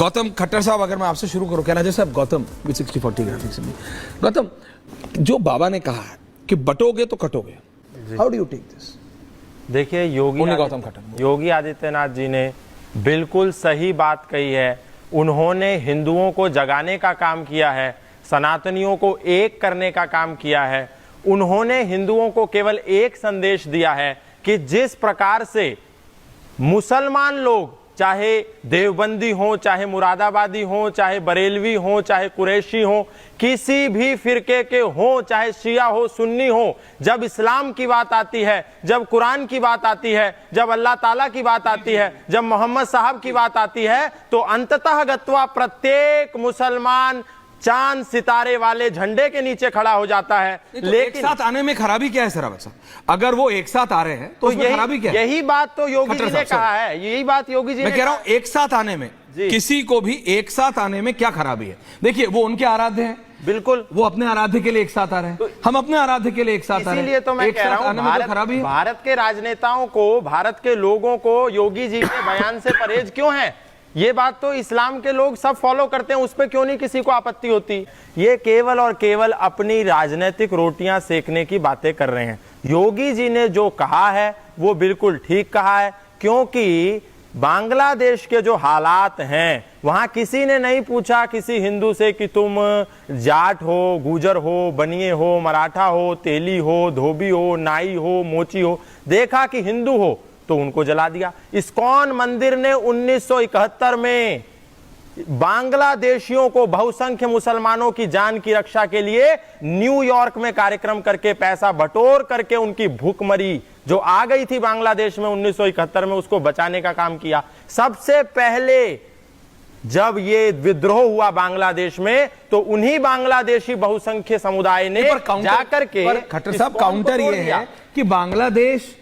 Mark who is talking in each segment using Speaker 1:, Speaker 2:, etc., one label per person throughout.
Speaker 1: गौतम खट्टर साहब, अगर मैं आपसे शुरू करूं, कहना जैसे आप गौतम विद 60-40 ग्राफिक्स में, गौतम, जो बाबा ने कहा है कि बटोगे तो कटोगे, how do you take this?
Speaker 2: देखिए, योगी आदित्यनाथ जी ने बिल्कुल सही बात कही है। उन्होंने हिंदुओं को जगाने का काम किया है, सनातनियों को एक करने का काम किया है। उन्होंने हिंदुओं को केवल एक संदेश दिया है कि जिस प्रकार से मुसलमान लोग, चाहे देवबंदी हो, चाहे मुरादाबादी हो, चाहे बरेलवी हो, चाहे कुरैशी हो, किसी भी फिरके के हो, चाहे शिया हो, सुन्नी हो, जब इस्लाम की बात आती है, जब कुरान की बात आती है, जब अल्लाह ताला की बात आती है, जब मोहम्मद साहब की बात आती है, तो अंततः गत्वा प्रत्येक मुसलमान चांद सितारे वाले झंडे के नीचे खड़ा हो जाता है।
Speaker 1: तो लेकिन एक साथ आने में खराबी क्या है सरावत साहब? अगर वो एक साथ आ रहे हैं तो उसमें खराबी क्या है?
Speaker 2: यही बात तो योगी जी ने कहा है, यही बात योगी जी
Speaker 1: मैं कह रहा हूं, एक साथ आने में, किसी को भी एक साथ आने में क्या खराबी है? देखिए, वो उनके आराध्य हैं,
Speaker 2: बिल्कुल,
Speaker 1: वो अपने आराध्य के लिए एक साथ आ रहे हैं, हम अपने आराध्य के लिए एक साथ आ रहे हैं।
Speaker 2: इसीलिए तो मैं कह रहा हूं, भारत के राजनेताओं को, भारत के लोगों को योगी जी के बयान से परहेज क्यों है? ये बात तो इस्लाम के लोग सब फॉलो करते हैं, उस पर क्यों नहीं किसी को आपत्ति होती? ये केवल और केवल अपनी राजनीतिक रोटियां सेकने की बातें कर रहे हैं। योगी जी ने जो कहा है वो बिल्कुल ठीक कहा है, क्योंकि बांग्लादेश के जो हालात हैं, वहां किसी ने नहीं पूछा किसी हिंदू से कि तुम जाट हो, गुजर हो, बनिए हो, मराठा हो, तेली हो, धोबी हो, नाई हो, मोची हो। देखा कि हिंदू हो तो उनको जला दिया। इस्कॉन मंदिर ने 1971 में बांग्लादेशियों को, बहुसंख्य मुसलमानों की जान की रक्षा के लिए न्यूयॉर्क में कार्यक्रम करके, पैसा बटोर करके, उनकी भूखमरी जो आ गई थी बांग्लादेश में 1971 में, उसको बचाने का काम किया। सबसे पहले जब ये विद्रोह हुआ बांग्लादेश में, तो उन्हीं बांग्लादेशी बहुसंख्य समुदाय ने जाकर के,
Speaker 1: खट्टर साहब, काउंटर ये है कि बांग्लादेश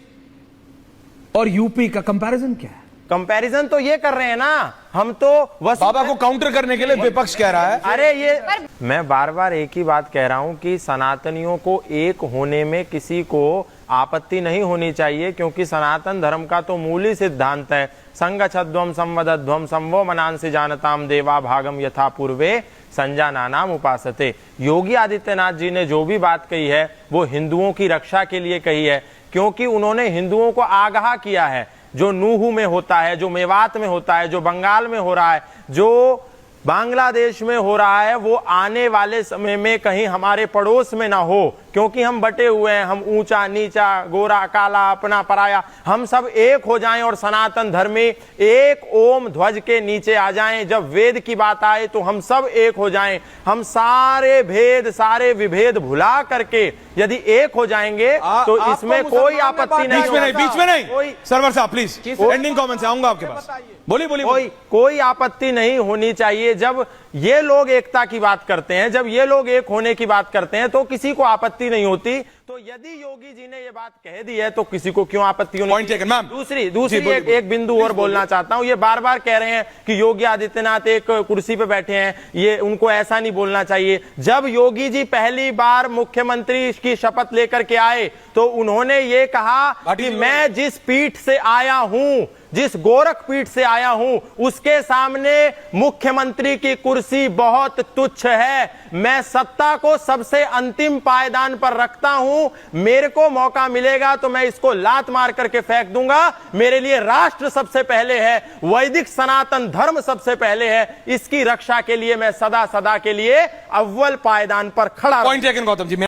Speaker 1: और यूपी का कंपैरिजन क्या है?
Speaker 2: कंपैरिजन तो ये कर रहे हैं ना, हम तो
Speaker 1: बाबा को काउंटर करने के लिए विपक्ष कह रहा है।
Speaker 2: अरे ये मैं बार बार एक ही बात कह रहा हूं कि सनातनियों को एक होने में किसी को आपत्ति नहीं होनी चाहिए, क्योंकि सनातन धर्म का तो मूल ही सिद्धांत है, संगच्छध्वम संवदध्वम संवो मनांसि जानताम देवा भागम यथा पूर्वे संजानानाम उपासते। योगी आदित्यनाथ जी ने जो भी बात कही है वो हिंदुओं की रक्षा के लिए कही है, क्योंकि उन्होंने हिंदुओं को आगाह किया है, जो नूहू में होता है, जो मेवात में होता है, जो बंगाल में हो रहा है, जो बांग्लादेश में हो रहा है, वो आने वाले समय में कहीं हमारे पड़ोस में ना हो, क्योंकि हम बटे हुए हैं, हम ऊंचा नीचा, गोरा काला, अपना पराया, हम सब एक हो जाएं और सनातन धर्मी एक ओम ध्वज के नीचे आ जाएं। जब वेद की बात आए तो हम सब एक हो जाएं, हम सारे भेद, सारे विभेद भुला करके यदि एक हो जाएंगे तो इसमें कोई आपत्ति नहीं।
Speaker 1: बीच में नहीं, सरवर साहब प्लीज, एंडिंग कमेंट्स आऊंगा आपके पास, बोलिए।
Speaker 2: कोई आपत्ति नहीं होनी चाहिए। जब ये लोग एकता की बात करते हैं, जब ये लोग एक होने की बात करते हैं, तो किसी को आपत्ति नहीं होती। तो यदि योगी जी ने ये बात कह दी है तो किसी को क्यों आपत्ति होनी?
Speaker 1: Point taken ma'am.
Speaker 2: दूसरी एक बिंदु और बोलना चाहता हूं। ये बार बार कह रहे हैं कि योगी आदित्यनाथ एक कुर्सी पे बैठे हैं, ये उनको ऐसा नहीं बोलना चाहिए। जब योगी जी पहली बार मुख्यमंत्री की शपथ लेकर के आए तो उन्होंने ये कहा कि मैं जिस पीठ से आया हूं, जिस गोरख पीठ से आया हूं, उसके सामने मुख्यमंत्री की कुर्सी बहुत तुच्छ है। मैं सत्ता को सबसे अंतिम पायदान पर रखता हूं, मेरे को मौका मिलेगा तो मैं इसको लात मार करके फेंक दूंगा। मेरे लिए राष्ट्र सबसे पहले है, वैदिक सनातन धर्म सबसे पहले है, इसकी रक्षा के लिए मैं सदा सदा के लिए अव्वल पायदान पर खड़ा।
Speaker 1: Point taken Gautam ji.